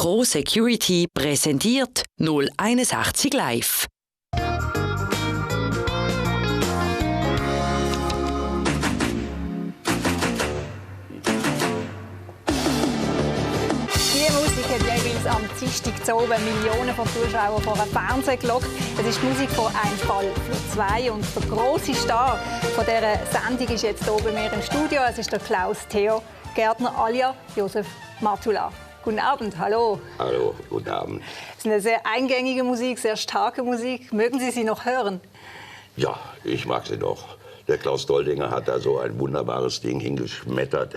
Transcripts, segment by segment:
Pro Security präsentiert 061 Live. Die Musik hat jeweils am Dienstag zu oben Millionen von Zuschauern vor einem Fernseher gelockt. Das ist die Musik von «Ein Fall für zwei». Und der grosse Star von dieser Sendung ist jetzt hier bei mir im Studio. Es ist der Klaus Theo Gärtner alias Josef Matula. Guten Abend, hallo. Hallo, guten Abend. Es ist eine sehr eingängige Musik, sehr starke Musik. Mögen Sie sie noch hören? Ja, ich mag sie doch. Der Klaus Doldinger hat da so ein wunderbares Ding hingeschmettert.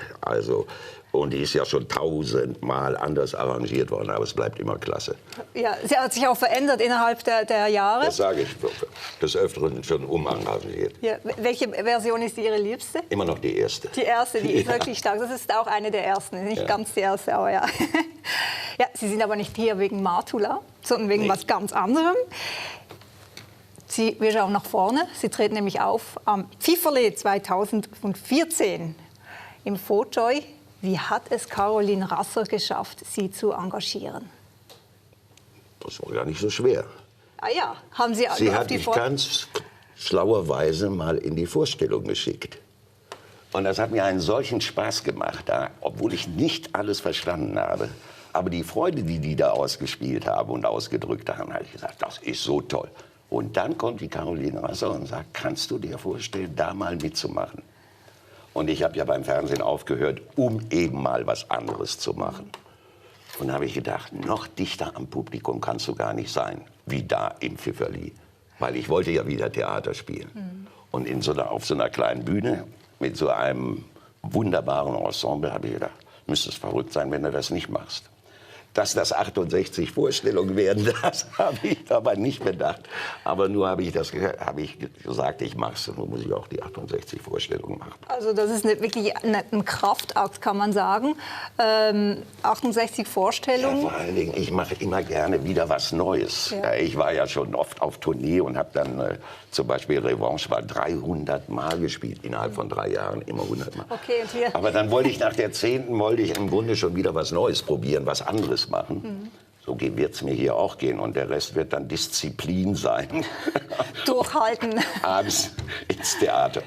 Und die ist ja schon 1000-mal anders arrangiert worden, aber es bleibt immer klasse. Ja, sie hat sich auch verändert innerhalb der Jahre. Das sage ich des Öfteren schon umarrangiert. Ja, welche Version ist Ihre liebste? Immer noch die erste. Die erste, die ist wirklich stark. Das ist auch eine der ersten, nicht ganz die erste, aber ja. Ja, Sie sind aber nicht hier wegen Matula, sondern wegen was ganz anderem. Wir schauen nach vorne. Sie treten nämlich auf am Pfifferle 2014 im Fotoy. Wie hat es Caroline Rasser geschafft, Sie zu engagieren? Das war gar nicht so schwer. Ah ja, haben Sie Sie auf hat die mich ganz schlauerweise mal in die Vorstellung geschickt. Und das hat mir einen solchen Spaß gemacht, obwohl ich nicht alles verstanden habe. Aber die Freude, die die da ausgespielt haben und ausgedrückt haben, habe ich gesagt, das ist so toll. Und dann kommt die Caroline Rasser und sagt, kannst du dir vorstellen, da mal mitzumachen? Und ich habe ja beim Fernsehen aufgehört, um eben mal was anderes zu machen. Und da habe ich gedacht, noch dichter am Publikum kannst du gar nicht sein, wie da im Pfifferli. Weil ich wollte ja wieder Theater spielen. Und auf so einer kleinen Bühne mit so einem wunderbaren Ensemble habe ich gedacht, müsstest verrückt sein, wenn du das nicht machst. Dass das 68 Vorstellungen werden, das habe ich aber nicht bedacht. Aber nur habe ich gesagt, ich mache es. Nun muss ich auch die 68 Vorstellungen machen. Also das ist wirklich ein Kraftakt, kann man sagen. 68 Vorstellungen. Ja, vor allen Dingen, ich mache immer gerne wieder was Neues. Ja. Ja, ich war ja schon oft auf Tournee und habe dann zum Beispiel Revanche war 300 Mal gespielt, innerhalb von 3 Jahren, immer 100 Mal. Okay, und hier? Aber dann wollte ich nach der 10. im Grunde schon wieder was Neues probieren, was anderes machen. So wird es mir hier auch gehen und der Rest wird dann Disziplin sein. Durchhalten. Abends ins Theater.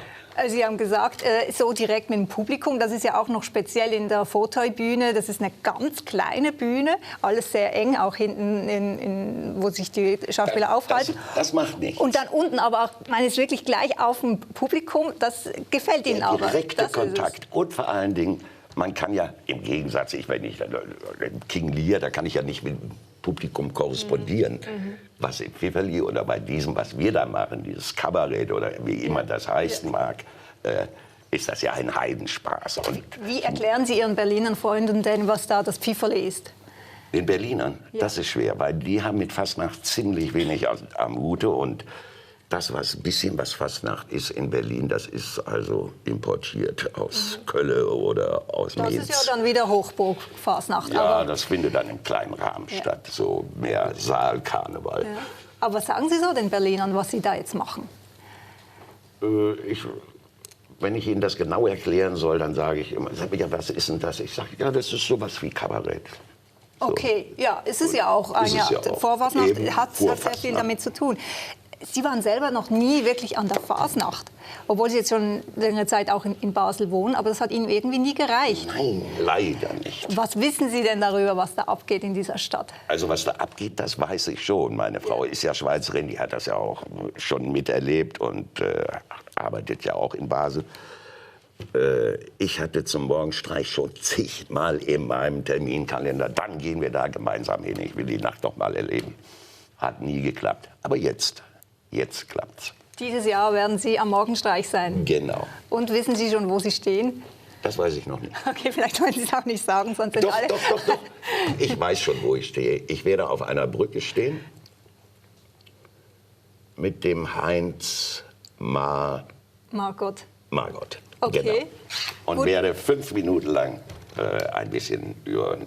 Sie haben gesagt, so direkt mit dem Publikum, das ist ja auch noch speziell in der Fotoy-Bühne. Das ist eine ganz kleine Bühne, alles sehr eng, auch hinten, wo sich die Schauspieler aufhalten. Das macht nichts. Und dann unten aber auch, ich meine, es ist wirklich gleich auf dem Publikum, das gefällt Ihnen aber. Direkter Kontakt und vor allen Dingen, man kann ja im Gegensatz, King Lear, da kann ich ja nicht mit dem Publikum korrespondieren. Was im Pfifferli oder bei diesem, was wir da machen, dieses Kabarett oder wie immer das heißen mag, ist das ja ein Heidenspaß. Und wie erklären Sie Ihren Berlinern Freunden denn, was da das Pfifferli ist? Den Berlinern, das ist schwer, weil die haben mit Fastnacht ziemlich wenig am Hute und das, was Fastnacht ist in Berlin, das ist also importiert aus Köln oder aus Mainz. Das ist ja dann wieder Hochburg Fastnacht. Ja, aber das findet dann im kleinen Rahmen statt, so mehr Saalkarneval. Ja. Aber was sagen Sie so den Berlinern, was Sie da jetzt machen? Wenn ich Ihnen das genau erklären soll, dann sage ich immer, ja, was ist denn das? Ich sage, ja, das ist sowas wie Kabarett. So. Okay, ja, es ist ja auch ein Vorfastnacht, hat sehr viel damit zu tun. Sie waren selber noch nie wirklich an der Fasnacht, obwohl Sie jetzt schon längere Zeit auch in Basel wohnen, aber das hat Ihnen irgendwie nie gereicht. Nein, leider nicht. Was wissen Sie denn darüber, was da abgeht in dieser Stadt? Also was da abgeht, das weiß ich schon. Meine Frau ist ja Schweizerin, die hat das ja auch schon miterlebt und arbeitet ja auch in Basel. Ich hatte zum Morgenstreich schon zigmal in meinem Terminkalender, dann gehen wir da gemeinsam hin, ich will die Nacht noch mal erleben. Hat nie geklappt, aber jetzt klappt's. Dieses Jahr werden Sie am Morgenstreich sein. Genau. Und wissen Sie schon, wo Sie stehen? Das weiß ich noch nicht. Okay, vielleicht wollen Sie es auch nicht sagen, sonst sind alle... Doch. Ich weiß schon, wo ich stehe. Ich werde auf einer Brücke stehen mit dem Heinz Margot. Okay. Genau. Und gut. werde 5 Minuten lang ein bisschen über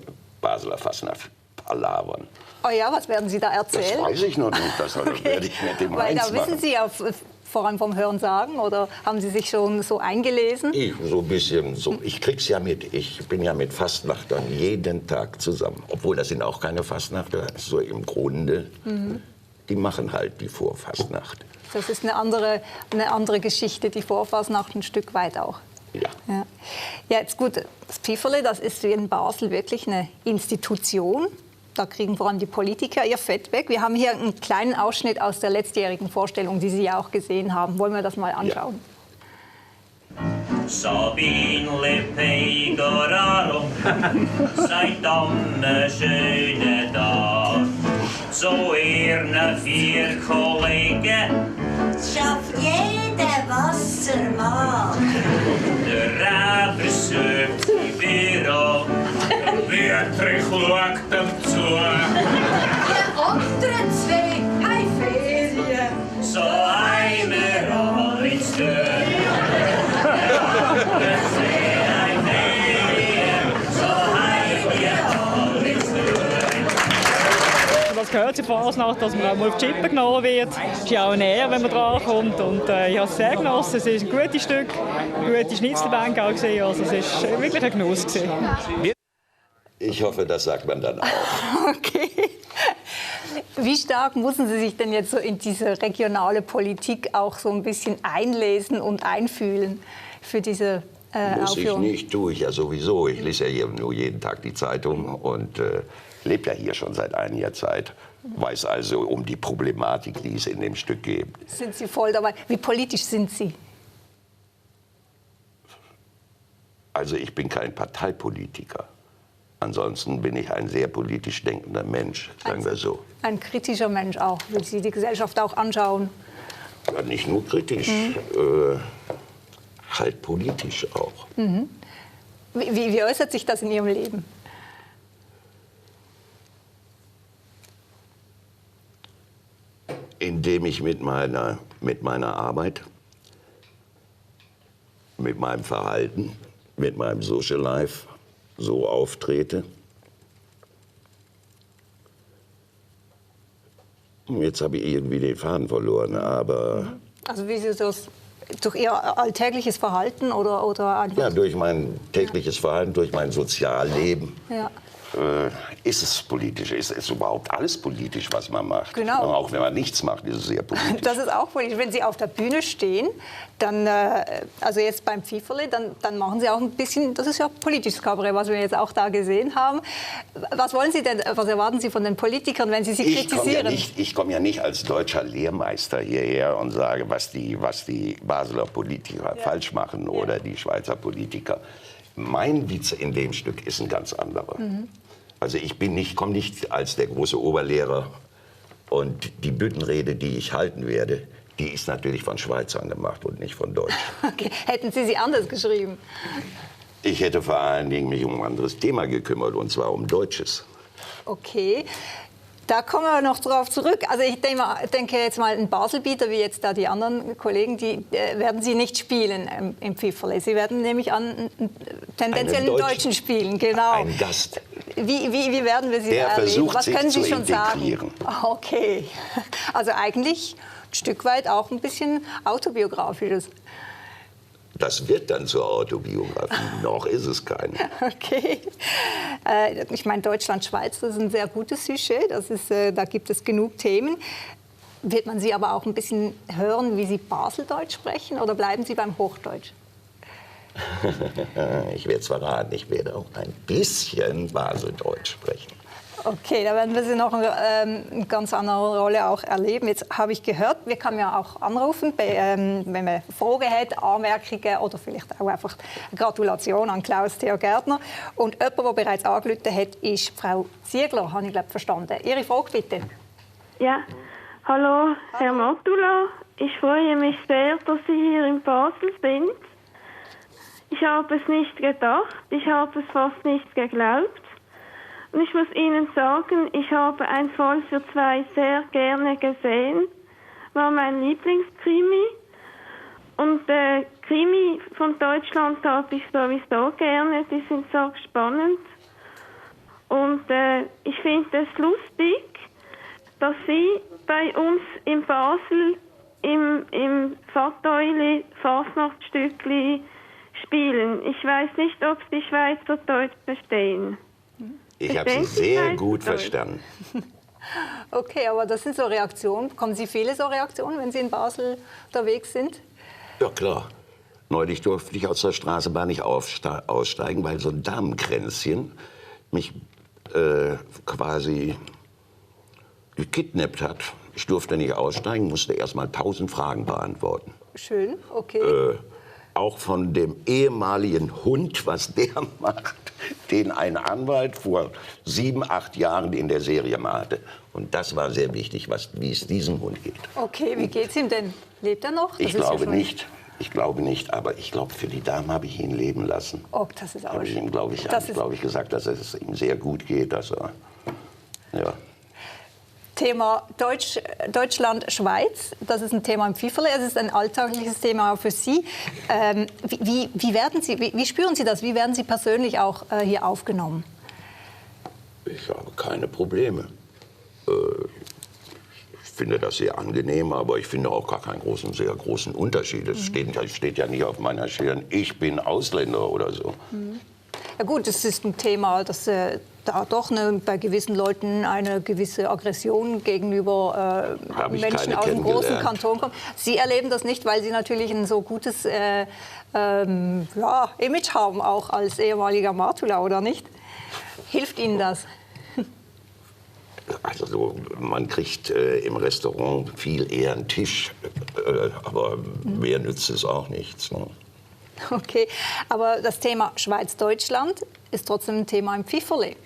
Basler Fastnacht palavern. Oh ja, was werden Sie da erzählen? Das weiß ich noch nicht. Das werde ich mit dem Weil Heinz da wissen machen. Sie, auf vor allem vom Hören sagen, oder haben Sie sich schon so eingelesen? So ein bisschen. So. Ich krieg's ja mit. Ich bin ja mit Fastnachtern jeden Tag zusammen. Obwohl, das sind auch keine Fastnachter. So im Grunde, die machen halt die Vorfastnacht. Das ist eine andere Geschichte, die Vorfastnacht ein Stück weit auch. Ja. Ja, jetzt gut, das Pfifferle, das ist in Basel wirklich eine Institution. Da kriegen vor allem die Politiker ihr Fett weg. Wir haben hier einen kleinen Ausschnitt aus der letztjährigen Vorstellung, die Sie ja auch gesehen haben. Wollen wir das mal anschauen? Sabine Peigorarum, seid am schönen Tag. So ihren 4 Kollegen schafft jeder, was er mag. der Räber sucht im Büro. Dietrich schaut ihm zu. Die anderen 2 haben Ferien. So haben wir alle zu tun. Das gehört zur Fasnacht, dass man auch mal auf die Schippe genommen wird. Es ist ja auch näher, wenn man drankommt. Und ich habe es sehr genossen. Es ist ein gutes Stück, eine gute Schnitzelbank auch gesehen. Also es ist wirklich ein Genuss gewesen. Ich hoffe, das sagt man dann auch. Okay. Wie stark müssen Sie sich denn jetzt so in diese regionale Politik auch so ein bisschen einlesen und einfühlen für diese Muss Aufführung? ich nicht, tue ich ja sowieso. Ich lese ja hier nur jeden Tag die Zeitung und lebe ja hier schon seit einiger Zeit. Weiß also um die Problematik, die es in dem Stück gibt. Sind Sie voll dabei? Wie politisch sind Sie? Also ich bin kein Parteipolitiker. Ansonsten bin ich ein sehr politisch denkender Mensch, sagen wir so. Ein kritischer Mensch auch, will Sie die Gesellschaft auch anschauen? Aber nicht nur kritisch, halt politisch auch. Wie äußert sich das in Ihrem Leben? Indem ich mit meiner Arbeit, mit meinem Verhalten, mit meinem Social Life so auftrete. Jetzt habe ich irgendwie den Faden verloren, aber... Also wie Sie das durch Ihr alltägliches Verhalten oder einfach... Ja, durch mein tägliches Verhalten, durch mein Sozialleben. Ja. Ist es politisch? Ist es überhaupt alles politisch, was man macht? Genau. Auch wenn man nichts macht, ist es sehr politisch. Das ist auch politisch. Wenn Sie auf der Bühne stehen, dann, also jetzt beim Pfifferle, dann machen Sie auch ein bisschen, das ist ja politisches Kabarett, was wir jetzt auch da gesehen haben. Was wollen Sie denn, was erwarten Sie von den Politikern, wenn Sie sie kritisieren? Ich komme ja nicht als deutscher Lehrmeister hierher und sage, was die Basler Politiker falsch machen oder die Schweizer Politiker. Mein Witz in dem Stück ist ein ganz anderer. Also ich komme nicht als der große Oberlehrer und die Büttenrede, die ich halten werde, die ist natürlich von Schweizern gemacht und nicht von Deutschen. Okay. Hätten Sie sie anders geschrieben? Ich hätte vor allen Dingen mich um ein anderes Thema gekümmert, und zwar um Deutsches. Okay. Da kommen wir noch drauf zurück. Also ich denke jetzt mal, ein Baselbieter, wie jetzt da die anderen Kollegen, die werden Sie nicht spielen im Pfifferle. Sie werden nämlich tendenziell einen Deutschen spielen, genau. Ein Gast. Wie werden wir Sie Der erleben? versucht, Was können Sie sich schon zu integrieren. sagen? Okay. Also eigentlich ein Stück weit auch ein bisschen autobiografisches. Das wird dann zur Autobiografie. Noch ist es keine. Okay. Ich meine, Deutschland-Schweiz, das ist ein sehr gutes Sujet. Da gibt es genug Themen. Wird man Sie aber auch ein bisschen hören, wie Sie Baseldeutsch sprechen, oder bleiben Sie beim Hochdeutsch? Ich werde es verraten, ich werde auch ein bisschen Baseldeutsch sprechen. Okay, da werden wir Sie noch eine ganz andere Rolle auch erleben. Jetzt habe ich gehört, wir können ja auch anrufen, wenn man Fragen hat, Anmerkungen oder vielleicht auch einfach eine Gratulation an Klaus-Theo Gärtner. Und jemand, der bereits angerufen hat, ist Frau Ziegler, habe ich glaube verstanden. Ihre Frage bitte. Ja, hallo Herr Matula. Ich freue mich sehr, dass Sie hier in Basel sind. Ich habe es nicht gedacht, ich habe es fast nicht geglaubt. Und ich muss Ihnen sagen, ich habe Ein Fall für zwei sehr gerne gesehen. War mein Lieblingskrimi. Und Krimi von Deutschland habe ich sowieso gerne. Die sind so spannend. Und ich finde es lustig, dass Sie bei uns in Basel im Fatteuli Fasnachtsstückli spielen. Ich weiß nicht, ob Sie Schweizerdeutsch verstehen. Ich habe Sie sehr gut verstanden. Okay, aber das sind so Reaktionen. Bekommen Sie viele so Reaktionen, wenn Sie in Basel unterwegs sind? Ja, klar. Neulich durfte ich aus der Straßenbahn nicht aussteigen, weil so ein Damenkränzchen mich quasi gekidnappt hat. Ich durfte nicht aussteigen, musste erst mal 1000 Fragen beantworten. Schön, okay. Auch von dem ehemaligen Hund, was der macht, den ein Anwalt vor 7, 8 Jahren in der Serie malte. Und das war sehr wichtig, wie es diesem Hund geht. Okay, wie geht's ihm denn? Lebt er noch? Das Ich ist glaube ja schon... nicht. Ich glaube nicht, aber ich glaube, für die Dame habe ich ihn leben lassen. Oh, das ist auch Habe ich ihm, glaube ich, gesagt, dass es ihm sehr gut geht. Dass er, ja. Thema Deutschland-Schweiz, das ist ein Thema im Pfifferle, es ist ein alltägliches Thema auch für Sie. Wie spüren Sie das? Wie werden Sie persönlich auch hier aufgenommen? Ich habe keine Probleme. Ich finde das sehr angenehm, aber ich finde auch gar keinen sehr großen Unterschied. Es steht ja nicht auf meiner Stirn, ich bin Ausländer oder so. Ja gut, es ist ein Thema, das da doch bei gewissen Leuten eine gewisse Aggression gegenüber Menschen aus dem großen Kanton kommt. Sie erleben das nicht, weil Sie natürlich ein so gutes Image haben, auch als ehemaliger Matula, oder nicht? Hilft Ihnen das? Also man kriegt im Restaurant viel eher einen Tisch, aber mehr nützt es auch nichts. Ne? Okay, aber das Thema Schweiz-Deutschland ist trotzdem ein Thema im Pfifferle.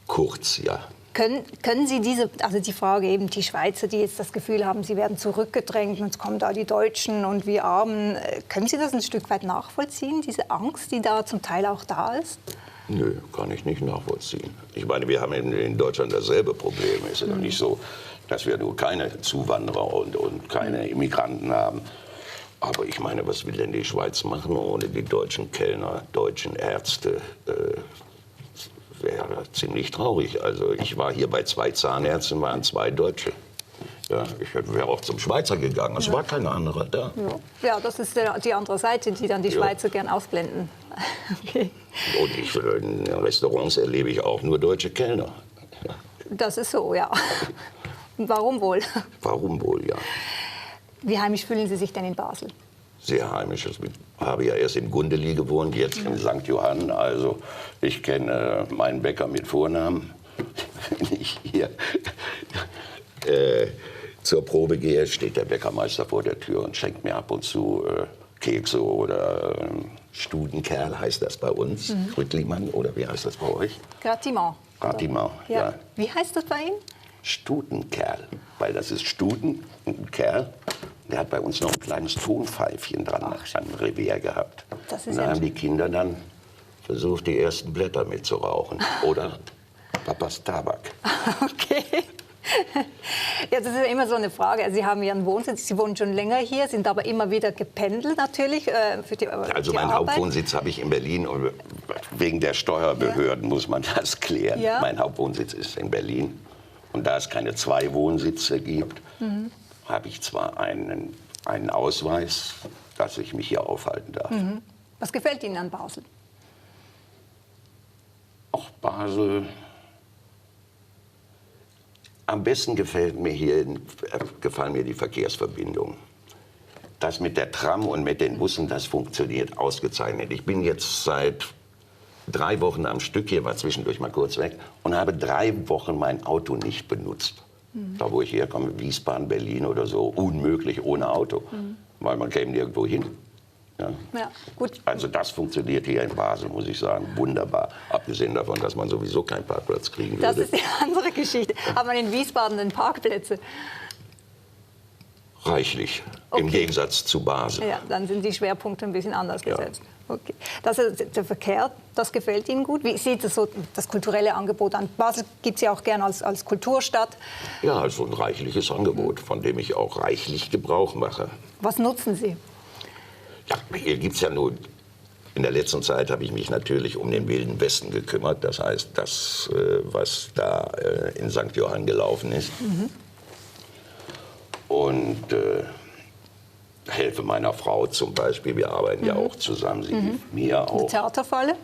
Kurz, ja. Können Sie die Frage eben, die Schweizer, die jetzt das Gefühl haben, sie werden zurückgedrängt und jetzt kommen da die Deutschen und wir Armen, können Sie das ein Stück weit nachvollziehen, diese Angst, die da zum Teil auch da ist? Nö, kann ich nicht nachvollziehen. Ich meine, wir haben in Deutschland dasselbe Problem. Es ist ja nicht so, dass wir nur keine Zuwanderer und keine Immigranten haben. Aber ich meine, was will denn die Schweiz machen ohne die deutschen Kellner, deutschen Ärzte? Wäre ziemlich traurig. Also ich war hier bei 2 Zahnärzten, waren 2 Deutsche. Ja, ich wäre auch zum Schweizer gegangen. Es war kein anderer da. Ja, das ist die andere Seite, die dann die Schweizer gern ausblenden. Okay. Und in Restaurants erlebe ich auch nur deutsche Kellner. Ja. Das ist so, ja. Warum wohl? Warum wohl, ja. Wie heimisch fühlen Sie sich denn in Basel? Sehr heimisch. Ich habe ja erst in Gundeli gewohnt, jetzt in St. Johann. Also ich kenne meinen Bäcker mit Vornamen. Wenn ich hier zur Probe gehe, steht der Bäckermeister vor der Tür und schenkt mir ab und zu Kekse oder Studenkerl heißt das bei uns. Rüttlimann oder wie heißt das bei euch? Gratiment. Gratiment, ja. Wie heißt das bei Ihnen? Stutenkerl, weil das ist Stuten und ein Kerl. Der hat bei uns noch ein kleines Tonpfeifchen dran am Revier gehabt. Das ist und da haben die Kinder dann versucht, die ersten Blätter mitzurauchen. Oder Papas Tabak. Okay. Ja, das ist ja immer so eine Frage. Sie haben Ihren Wohnsitz, Sie wohnen schon länger hier, sind aber immer wieder gependelt natürlich für die Also mein Arbeit. Hauptwohnsitz habe ich in Berlin und wegen der Steuerbehörden muss man das klären. Ja. Mein Hauptwohnsitz ist in Berlin und da es keine 2 Wohnsitze gibt, habe ich zwar einen Ausweis, dass ich mich hier aufhalten darf. Was gefällt Ihnen an Basel? Auch Basel. Am besten gefallen mir die Verkehrsverbindungen. Das mit der Tram und mit den Bussen, das funktioniert ausgezeichnet. Ich bin jetzt seit 3 Wochen am Stück hier, war zwischendurch mal kurz weg und habe 3 Wochen mein Auto nicht benutzt. Da, wo ich herkomme, Wiesbaden, Berlin oder so, unmöglich ohne Auto, weil man käme nirgendwo hin. Ja. Ja, gut. Also das funktioniert hier in Basel, muss ich sagen, wunderbar. Abgesehen davon, dass man sowieso keinen Parkplatz kriegen würde. Das ist die andere Geschichte. Hat man in Wiesbaden denn Parkplätze? Reichlich, Okay. im Gegensatz zu Basel. Ja, dann sind die Schwerpunkte ein bisschen anders gesetzt. Okay. Der Verkehr, das gefällt Ihnen gut? Wie sieht das kulturelle Angebot an? Basel gibt es ja auch gern als Kulturstadt. Ja, also ein reichliches Angebot, von dem ich auch reichlich Gebrauch mache. Was nutzen Sie? Ja, hier gibt es ja nur, in der letzten Zeit habe ich mich natürlich um den Wilden Westen gekümmert. Das heißt, das, was da in St. Johann gelaufen ist. und helfe meiner Frau zum Beispiel. Wir arbeiten ja auch zusammen, sie hilft mir auch. Die Theaterfalle?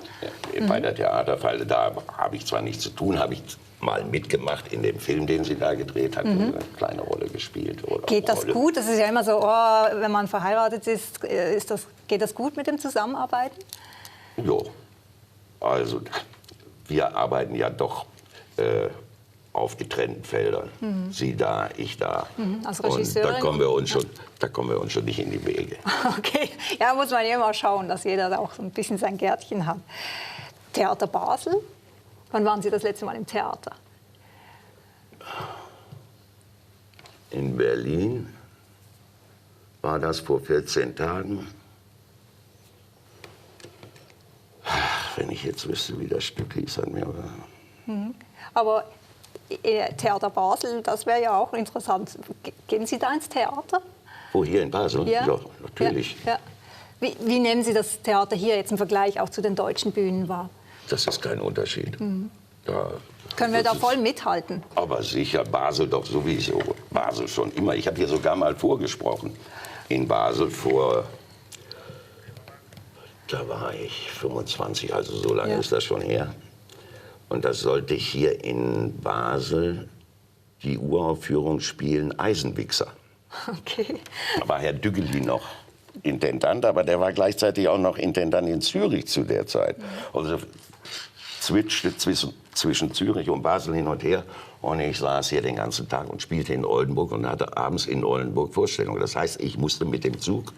Ja, bei der Theaterfalle, da habe ich zwar nichts zu tun, habe ich mal mitgemacht in dem Film, den sie da gedreht hat, eine kleine Rolle gespielt. Oder geht das gut? Das ist ja immer so, wenn man verheiratet ist, geht das gut mit dem Zusammenarbeiten? Jo, also wir arbeiten ja doch auf getrennten Feldern. Sie da, ich da. Als Und Regisseurin? da kommen wir uns schon nicht in die Wege. Okay, ja, muss man ja immer schauen, dass jeder da auch so ein bisschen sein Gärtchen hat. Theater Basel? Wann waren Sie das letzte Mal im Theater? In Berlin war das vor 14 Tagen. Wenn ich jetzt wüsste, wie das Stück hieß an mir. Aber Theater Basel, das wäre ja auch interessant. Gehen Sie da ins Theater? Wo, hier in Basel? Ja, natürlich. Ja. Wie nehmen Sie das Theater hier jetzt im Vergleich auch zu den deutschen Bühnen wahr? Das ist kein Unterschied. Da Können wir da voll mithalten? Aber sicher, Basel doch sowieso. Basel schon immer. Ich habe hier sogar mal vorgesprochen. In Basel da war ich 25, also so lange ist das schon her. Und das sollte ich hier in Basel die Uraufführung spielen, Eisenwichser. Okay. Da war Herr Düggeli noch Intendant, aber der war gleichzeitig auch noch Intendant in Zürich zu der Zeit. Also switchte zwischen Zürich und Basel hin und her. Und ich saß hier den ganzen Tag und spielte in Oldenburg und hatte abends in Oldenburg Vorstellungen. Das heißt, ich musste mit dem Zug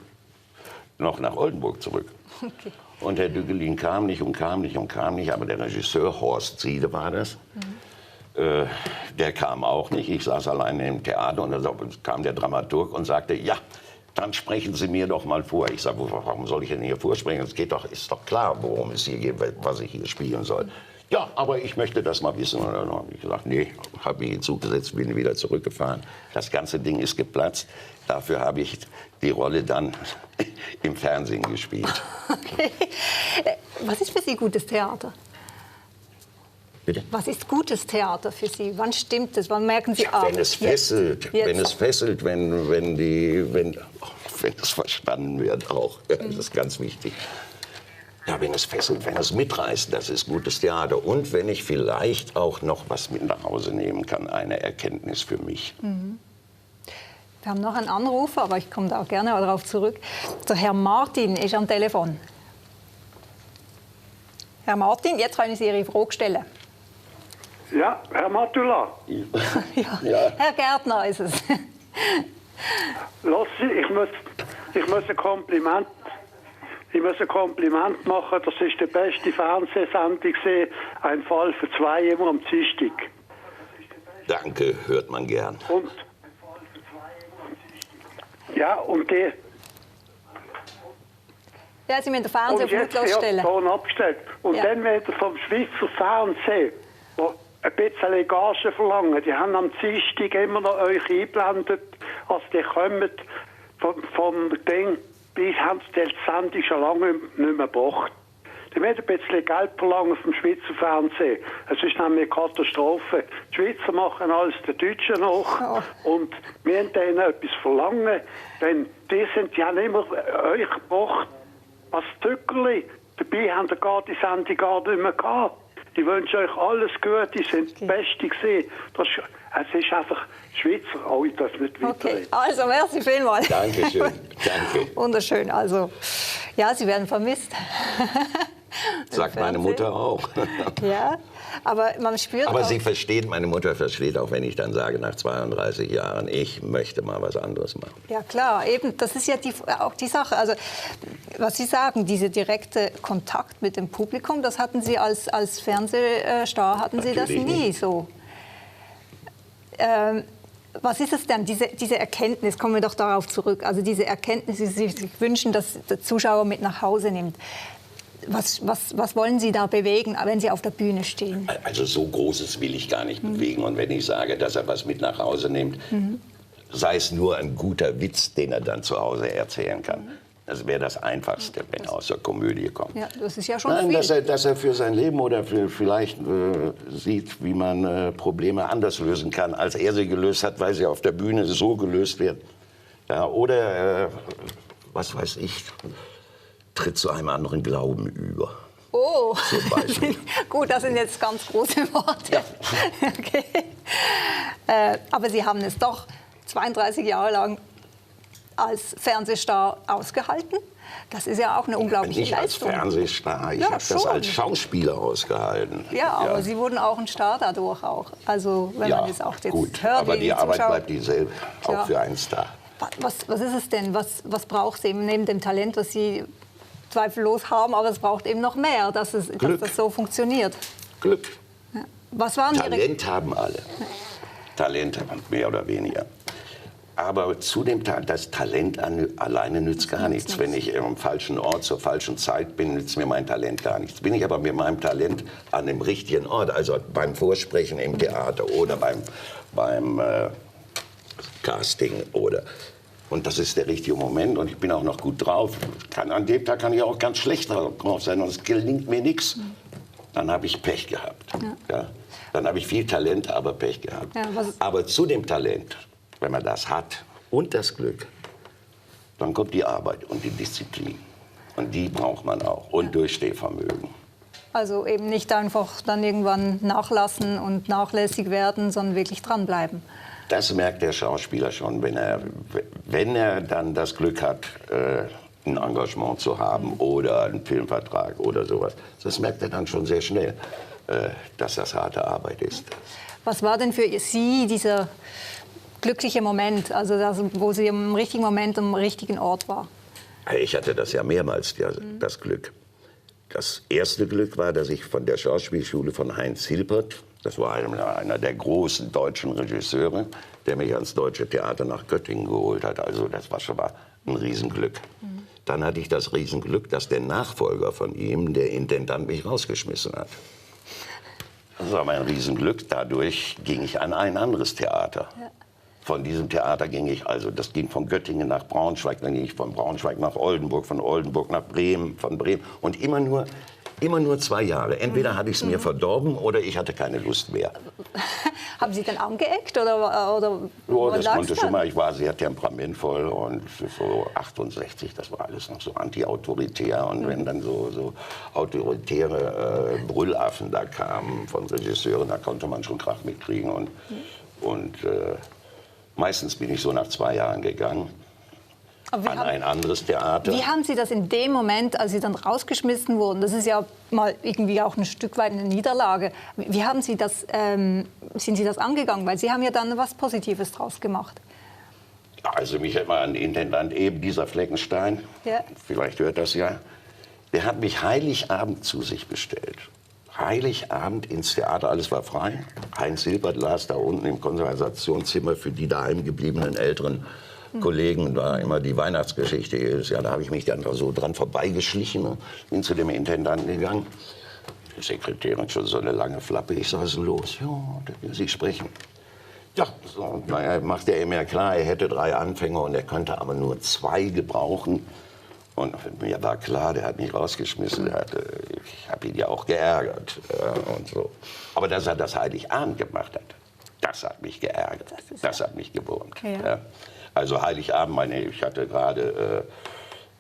noch nach Oldenburg zurück. Okay. Und Herr Düggelin kam nicht und kam nicht und kam nicht. Aber der Regisseur, Horst Siede war das, der kam auch nicht. Ich saß alleine im Theater und dann kam der Dramaturg und sagte, ja, dann sprechen Sie mir doch mal vor. Ich sage, warum soll ich denn hier vorsprechen? Es geht doch, ist doch klar, worum es hier geht, was ich hier spielen soll. Ja, aber ich möchte das mal wissen. Und dann habe ich gesagt, nee, habe mich in den Zug gesetzt, bin wieder zurückgefahren. Das ganze Ding ist geplatzt. Dafür habe ich die Rolle dann im Fernsehen gespielt. Okay. Was ist für Sie gutes Theater? Bitte? Was ist gutes Theater für Sie? Wann stimmt es? Wann merken Sie, Wenn es fesselt, jetzt. wenn es fesselt, wenn es verstanden wird auch. Das ist ganz wichtig. Ja, wenn es fesselt, wenn es mitreißt, das ist gutes Theater. Und wenn ich vielleicht auch noch was mit nach Hause nehmen kann, eine Erkenntnis für mich. Wir haben noch einen Anrufer, aber ich komme da auch gerne darauf zurück. Der Herr Martin ist am Telefon. Herr Martin, jetzt können Sie Ihre Frage stellen. Ja, Herr Matula. Ja. Herr Gärtner ist es. Lass Sie, ich muss ein Kompliment machen. Das ist die beste Fernsehsendung, ein Fall für zwei, immer am Dienstag. Danke, hört man gern. Und ja, und die. Ja, Sie müssen den Fernseher auf jetzt, lautlos stellen. Ton abgestellt. Und dann wieder vom Schweizer Fernsehen, wo ein bisschen Gage verlangen. Die haben am Dienstag immer noch euch eingeblendet, als die kommen vom Ding. Bis haben sie die Sendung schon lange nicht mehr gebracht. Die werden ein bisschen Geld verlangen vom Schweizer Fernsehen. Es ist nämlich eine Katastrophe. Die Schweizer machen alles den Deutschen nach. Und wir müssen denen etwas verlangen. Denn die haben immer euch gebracht als Tückerli. Dabei haben die Sendung gar nicht mehr gehabt. Ich wünsche euch alles Gute, die sind die Beste gewesen. Es ist einfach Schweizer, ich darf nicht weiterreden. Okay, also merci vielmals. Dankeschön, danke. Wunderschön, also ja, Sie werden vermisst. Sagt meine Mutter auch. Ja, aber man spürt Aber auch, sie versteht, meine Mutter versteht auch, wenn ich dann sage, nach 32 Jahren, ich möchte mal was anderes machen. ja klar, eben, das ist ja auch die Sache. Also, was Sie sagen, dieser direkte Kontakt mit dem Publikum, das hatten Sie als Fernsehstar, hatten Sie das Natürlich nie nicht. so. Was ist es denn, diese Erkenntnis, kommen wir doch darauf zurück, also diese Erkenntnis, die Sie sich wünschen, dass der Zuschauer mit nach Hause nimmt. Was wollen Sie da bewegen, wenn Sie auf der Bühne stehen? Also so Großes will ich gar nicht bewegen. Und wenn ich sage, dass er was mit nach Hause nimmt, sei es nur ein guter Witz, den er dann zu Hause erzählen kann. Das wäre das Einfachste, wenn er aus der Komödie kommt. Ja, das ist ja schon Nein, viel. dass er für sein Leben oder vielleicht sieht, wie man Probleme anders lösen kann, als er sie gelöst hat, weil sie auf der Bühne so gelöst werden. Ja, oder, was weiß ich, tritt zu einem anderen Glauben über. Oh, Zum Beispiel. gut, das sind jetzt ganz große Worte. Ja. Okay. Aber Sie haben es doch 32 Jahre lang als Fernsehstar ausgehalten. Das ist ja auch eine unglaubliche Nicht als Leistung. Fernsehstar, ich Ja, habe das schon. als Schauspieler ausgehalten. Ja, aber Sie wurden auch ein Star dadurch auch. Also wenn man das auch jetzt gut, hört, aber wie die Arbeit Zuschauer- bleibt dieselbe, Ja. auch für einen Star. Was ist es denn? Was braucht es eben neben dem Talent, das Sie zweifellos haben, aber es braucht eben noch mehr, dass das so funktioniert? Glück. Ja. Was waren Ihre... Talent haben alle. Talent mehr oder weniger. Aber zu dem das Talent alleine nützt gar nichts. Wenn ich am falschen Ort zur falschen Zeit bin, nützt mir mein Talent gar nichts. Bin ich aber mit meinem Talent an dem richtigen Ort, also beim Vorsprechen im Theater oder beim Casting und das ist der richtige Moment und ich bin auch noch gut drauf. An dem Tag kann ich auch ganz schlecht drauf sein und es gelingt mir nichts. Dann habe ich Pech gehabt. Ja. Dann habe ich viel Talent, aber Pech gehabt. Ja, aber zu dem Talent, wenn man das hat und das Glück, dann kommt die Arbeit und die Disziplin. Und die braucht man auch. Und Durchstehvermögen. Also eben nicht einfach dann irgendwann nachlassen und nachlässig werden, sondern wirklich dranbleiben. Das merkt der Schauspieler schon, wenn er dann das Glück hat, ein Engagement zu haben oder einen Filmvertrag oder sowas. Das merkt er dann schon sehr schnell, dass das harte Arbeit ist. Was war denn für Sie dieser glückliche Moment, also das, wo Sie im richtigen Moment am richtigen Ort war? Ich hatte das ja mehrmals, das Glück. Das erste Glück war, dass ich von der Schauspielschule von Heinz Hilpert, das war einer der großen deutschen Regisseure, der mich ans Deutsche Theater nach Göttingen geholt hat. Also das war schon mal ein Riesenglück. Dann hatte ich das Riesenglück, dass der Nachfolger von ihm, der Intendant, mich rausgeschmissen hat. Das war mein Riesenglück. Dadurch ging ich an ein anderes Theater. Ja. Von diesem Theater ging ich, also das ging von Göttingen nach Braunschweig, dann ging ich von Braunschweig nach Oldenburg, von Oldenburg nach Bremen, von Bremen. Und immer nur 2 Jahre. Entweder hatte ich es mir verdorben oder ich hatte keine Lust mehr. Haben Sie denn angeeckt oder oh, das konnte schon mal. Ich war sehr temperamentvoll und so 68, das war alles noch so anti-autoritär. Und wenn dann so autoritäre Brüllaffen da kamen von Regisseuren, da konnte man schon Krach mitkriegen. Und meistens bin ich so nach 2 Jahren gegangen. An ein anderes Theater. Wie haben Sie das in dem Moment, als Sie dann rausgeschmissen wurden, das ist ja mal irgendwie auch ein Stück weit eine Niederlage, wie haben Sie das, sind Sie das angegangen? Weil Sie haben ja dann was Positives draus gemacht. Also mich hat mal ein Intendant, eben dieser Fleckenstein, ja. Vielleicht hört das ja, der hat mich Heiligabend zu sich bestellt. Heiligabend ins Theater, alles war frei. Heinz Hilpert las da unten im Konservationszimmer für die daheim gebliebenen älteren Kollegen, war immer die Weihnachtsgeschichte jedes Jahr. Da habe ich mich dann so dran vorbeigeschlichen und bin zu dem Intendanten gegangen. Die Sekretärin schon so eine lange Flappe. Ich sage, was ist denn los? Ja, der will Sie sprechen. Ja, so, naja, macht er mir klar, er hätte 3 Anfänger und er könnte aber nur 2 gebrauchen. Und mir war klar, der hat mich rausgeschmissen. Ich habe ihn ja auch geärgert. Und so. Aber dass er das Heiligabend gemacht hat, das hat mich geärgert. Das hat mich gewurmt. Ja. Ja. Also Heiligabend, ich hatte gerade,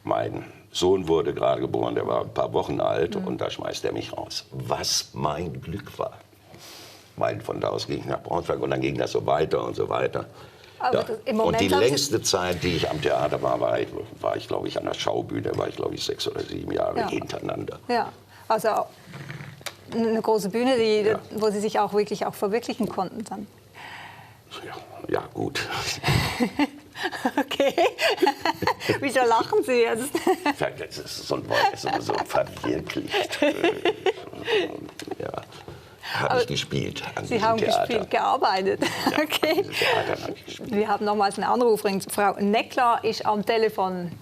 mein Sohn wurde gerade geboren, der war ein paar Wochen alt und da schmeißt er mich raus. Was mein Glück war. Von da aus ging ich nach Braunschweig und dann ging das so weiter und so weiter. Ja. Und die längste Zeit, die ich am Theater war ich glaube ich, an der Schaubühne, war ich, glaube ich, 6 oder 7 Jahre hintereinander. Ja, also eine große Bühne, wo Sie sich auch wirklich auch verwirklichen konnten dann. Ja, gut. Okay. Wieso lachen Sie jetzt? Das ist so ein Wort, das ist so verwirklicht. Ja. Habe ich gespielt an Sie haben Theater. Gespielt, gearbeitet. Ja, okay. Theater habe ich gespielt. Wir haben nochmals einen Anruf. Frau Neckler ist am Telefon.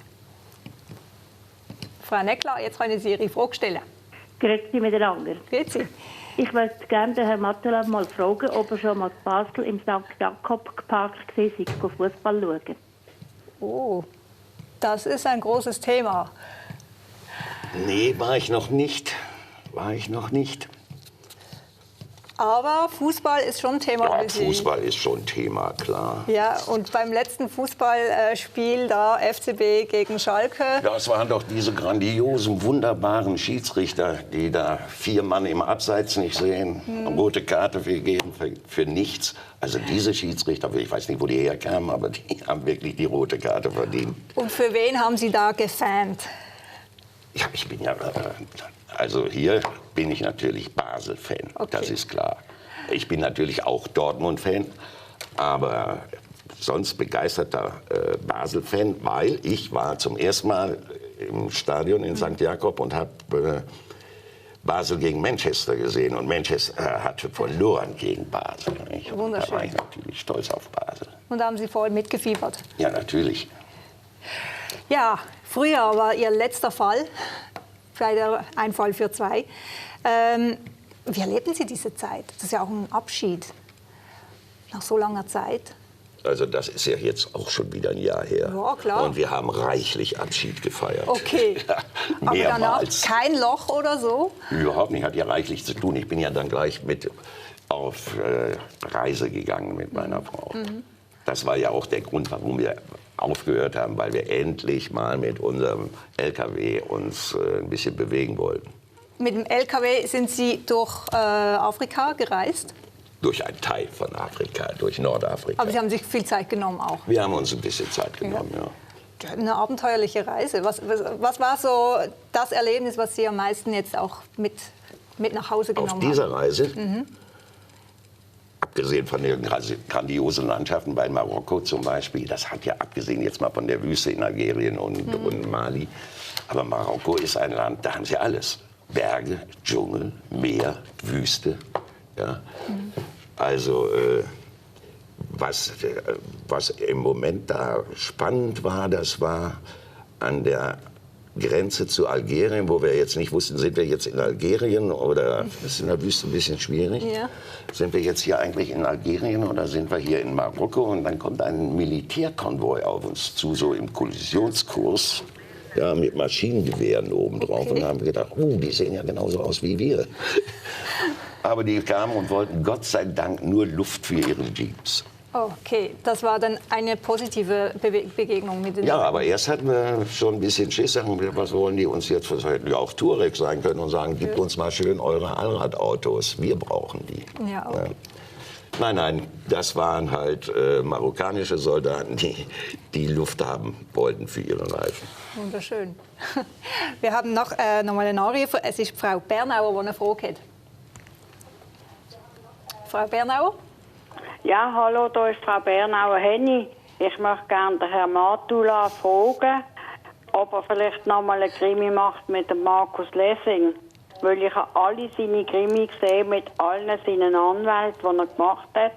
Frau Neckler, jetzt können Sie Ihre Frage stellen. Grüezi miteinander. Grüezi. Ich möchte gerne den Herrn Matula mal fragen, ob er schon mal in Basel im St. Jakob Park war, Fußball schauen. Oh. Das ist ein großes Thema. Nee, war ich noch nicht. War ich noch nicht. Aber Fußball ist schon Thema Ja, für Sie. Fußball ist schon Thema, klar. Ja, und beim letzten Fußballspiel da, FCB gegen Schalke. Das waren doch diese grandiosen, wunderbaren Schiedsrichter, die da 4 Mann im Abseits nicht sehen, rote Karte geben für nichts. Also diese Schiedsrichter, ich weiß nicht, wo die herkamen, aber die haben wirklich die rote Karte verdient. Und für wen haben Sie da gefans? Ja, ich bin ja, also hier bin ich natürlich Basel-Fan, Okay. das ist klar. Ich bin natürlich auch Dortmund-Fan, aber sonst begeisterter Basel-Fan, weil ich war zum ersten Mal im Stadion in St. Jakob und habe Basel gegen Manchester gesehen. Und Manchester hatte verloren gegen Basel. Wunderschön. Da war ich natürlich stolz auf Basel. Und da haben Sie voll mitgefiebert. Ja, natürlich. Ja, früher war Ihr letzter Fall, ein Fall für 2. Wie erleben Sie diese Zeit? Das ist ja auch ein Abschied nach so langer Zeit. Also das ist ja jetzt auch schon wieder ein Jahr her. Ja, klar. Und wir haben reichlich Abschied gefeiert. Okay. Ja, Aber danach mehrmals. kein Loch oder so? Überhaupt nicht, hat ja reichlich zu tun. Ich bin ja dann gleich mit auf Reise gegangen mit meiner Frau. Das war ja auch der Grund, warum wir aufgehört haben, weil wir endlich mal mit unserem LKW uns ein bisschen bewegen wollten. Mit dem LKW sind Sie durch Afrika gereist? Durch einen Teil von Afrika, durch Nordafrika. Aber Sie haben sich viel Zeit genommen auch. Wir haben uns ein bisschen Zeit genommen, ja. Eine abenteuerliche Reise. Was war so das Erlebnis, was Sie am meisten jetzt auch mit nach Hause genommen haben? Auf dieser Reise, abgesehen von den grandiosen Landschaften bei Marokko zum Beispiel, das hat ja abgesehen jetzt mal von der Wüste in Algerien und Mali, aber Marokko ist ein Land, da haben sie alles. Berge, Dschungel, Meer, Wüste. Ja. Also was im Moment da spannend war, das war an der Grenze zu Algerien, wo wir jetzt nicht wussten, sind wir jetzt in Algerien oder ist in der Wüste ein bisschen schwierig. Ja. Sind wir jetzt hier eigentlich in Algerien oder sind wir hier in Marokko? Und dann kommt ein Militärkonvoi auf uns zu, so im Kollisionskurs, ja, mit Maschinengewehren oben drauf. Okay. Und da haben wir gedacht, die sehen ja genauso aus wie wir. Aber die kamen und wollten Gott sei Dank nur Luft für ihre Jeeps. Okay, das war dann eine positive Begegnung mit den Ja, aber erst hatten wir schon ein bisschen Schiss. Sagen wir, was wollen die uns jetzt? Was hätten ja auch Touareg sein können und sagen, gebt uns mal schön eure Allradautos. Wir brauchen die. Ja, okay. Ja. Nein, das waren halt marokkanische Soldaten, die Luft haben wollten für ihre Reifen. Wunderschön. Wir haben noch mal einen Anruf. Es ist Frau Bernauer, die eine Frage hat. Frau Bernauer? Ja, hallo, da ist Frau Bernauer-Henny. Ich möchte gerne den Herrn Matula fragen, ob er vielleicht noch mal eine Krimi macht mit dem Markus Lessing. Weil ich habe alle seine Krimi gesehen mit allen seinen Anwälten, die er gemacht hat.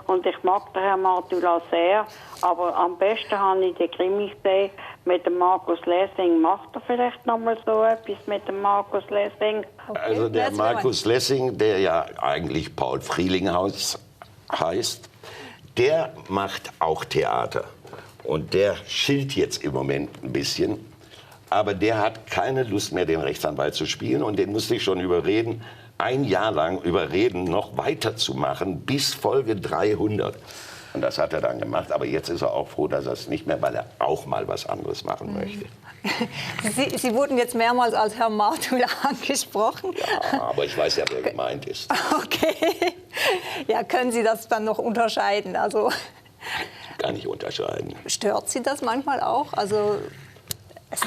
Und ich mag den Herrn Matula sehr. Aber am besten habe ich die Krimi gesehen mit dem Markus Lessing. Macht er vielleicht noch mal so etwas mit dem Markus Lessing? Okay. Also der Markus Lessing, der ja eigentlich Paul Frielinghaus heißt, der macht auch Theater. Und der schilt jetzt im Moment ein bisschen. Aber der hat keine Lust mehr, den Rechtsanwalt zu spielen. Und den musste ich schon überreden, ein Jahr lang überreden, noch weiterzumachen bis Folge 300. Und das hat er dann gemacht. Aber jetzt ist er auch froh, dass er es nicht mehr, weil er auch mal was anderes machen möchte. Sie wurden jetzt mehrmals als Herr Matula angesprochen. Ja, aber ich weiß ja, wer gemeint ist. Okay. Ja, können Sie das dann noch unterscheiden? Also, Kann ich unterscheiden. stört Sie das manchmal auch? Also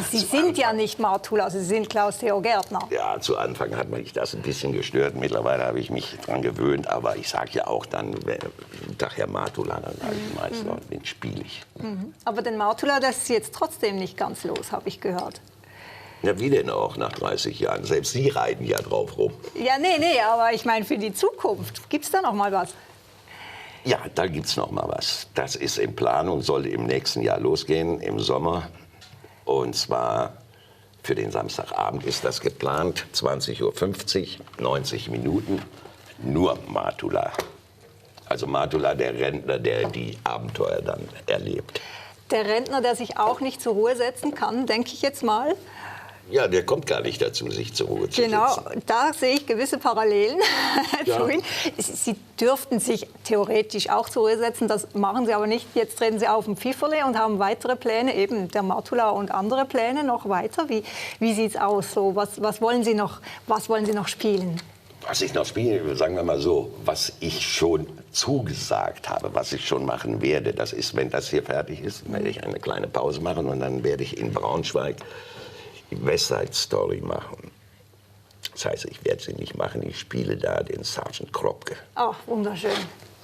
Sie sind ja nicht Matula, Sie sind Klaus-Theo Gärtner. Ja, zu Anfang hat mich das ein bisschen gestört. Mittlerweile habe ich mich dran gewöhnt. Aber ich sage ja auch dann, Herr Matula, dann sage ich meistens, den spiele ich. Aber den Matula, das ist jetzt trotzdem nicht ganz los, habe ich gehört. Ja, wie denn auch nach 30 Jahren? Selbst Sie reiten ja drauf rum. Ja, nee, aber ich meine für die Zukunft. Gibt es da noch mal was? Ja, da gibt es noch mal was. Das ist in Planung, soll im nächsten Jahr losgehen, im Sommer. Und zwar für den Samstagabend ist das geplant, 20:50 Uhr, 90 Minuten, nur Matula. Also Matula, der Rentner, der die Abenteuer dann erlebt. Der Rentner, der sich auch nicht zur Ruhe setzen kann, denke ich jetzt mal. Ja, der kommt gar nicht dazu, sich zur Ruhe zu setzen. Genau, da sehe ich gewisse Parallelen Ja. zu Ihnen. Sie dürften sich theoretisch auch zur Ruhe setzen, das machen Sie aber nicht. Jetzt treten Sie auf dem Pfifferle und haben weitere Pläne, eben der Matula und andere Pläne noch weiter. Wie sieht es aus? So, was wollen Sie noch spielen? Was ich noch spiele, sagen wir mal so, was ich schon zugesagt habe, was ich schon machen werde, das ist, wenn das hier fertig ist, werde ich eine kleine Pause machen und dann werde ich in Braunschweig die West Side Story machen. Das heißt, ich werde sie nicht machen, ich spiele da den Sergeant Kropke. Ach, wunderschön.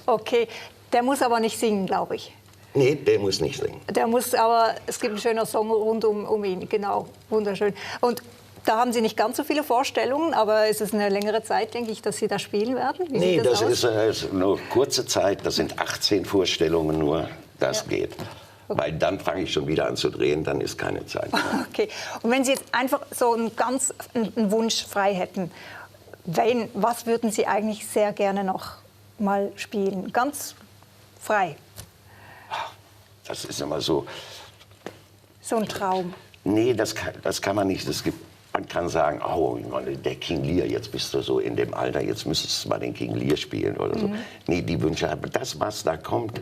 Okay, der muss aber nicht singen, glaube ich. Nee, der muss nicht singen. Der muss aber, es gibt einen schönen Song rund um ihn, genau, wunderschön. Und da haben Sie nicht ganz so viele Vorstellungen, aber es ist eine längere Zeit, denke ich, dass Sie da spielen werden. Wie Nee, sieht das aus? ist nur kurze Zeit, das sind 18 Vorstellungen nur, das geht. Weil dann fange ich schon wieder an zu drehen, dann ist keine Zeit mehr. Okay. Und wenn Sie jetzt einfach so einen Wunsch frei hätten, was würden Sie eigentlich sehr gerne noch mal spielen? Ganz frei. Das ist immer so. So ein Traum. Nee, das kann man nicht. Man kann sagen, oh, der King Lear, jetzt bist du so in dem Alter, jetzt müsstest du mal den King Lear spielen oder so. Nee, die Wünsche, das, was da kommt,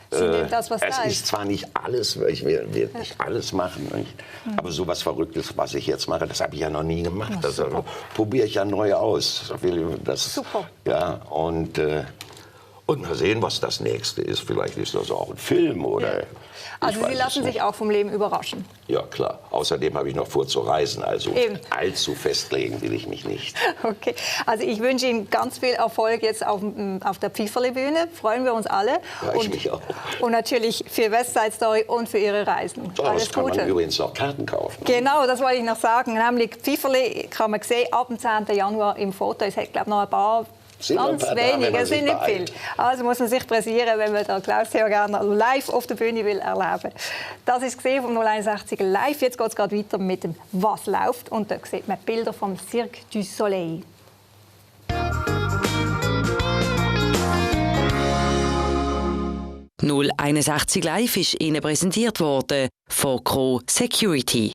das, was es da ist zwar nicht alles, weil ich will nicht alles machen, nicht? Aber so was Verrücktes, was ich jetzt mache, das habe ich ja noch nie gemacht. Das probiere ich ja neu aus. Super. Ja, und mal sehen, was das Nächste ist. Vielleicht ist das auch ein Film oder... Also Sie lassen sich auch vom Leben überraschen. Ja, klar. Außerdem habe ich noch vor zu reisen. Also Eben. allzu festlegen will ich mich nicht. Okay, also ich wünsche Ihnen ganz viel Erfolg jetzt auf der Pfifferle-Bühne. Freuen wir uns alle. Ja, ich mich auch. Und natürlich für West Side Story und für Ihre Reisen. So, Alles das kann Gute. man übrigens noch Karten kaufen. Genau, das wollte ich noch sagen. Nämlich Pfifferle kann man sehen ab dem 10. Januar im Foto. Es hat, glaube ich, noch ein paar... Ganz wenige, es sind nicht viel. Also muss man sich präsieren, wenn man den Klaus-Theo Gerner live auf der Bühne will erleben. Das ist gesehen vom 061 live. Jetzt geht es gerade weiter mit dem «Was läuft?» und da sieht man Bilder vom Cirque du Soleil. «061 Live» ist Ihnen präsentiert worden von Cro Security.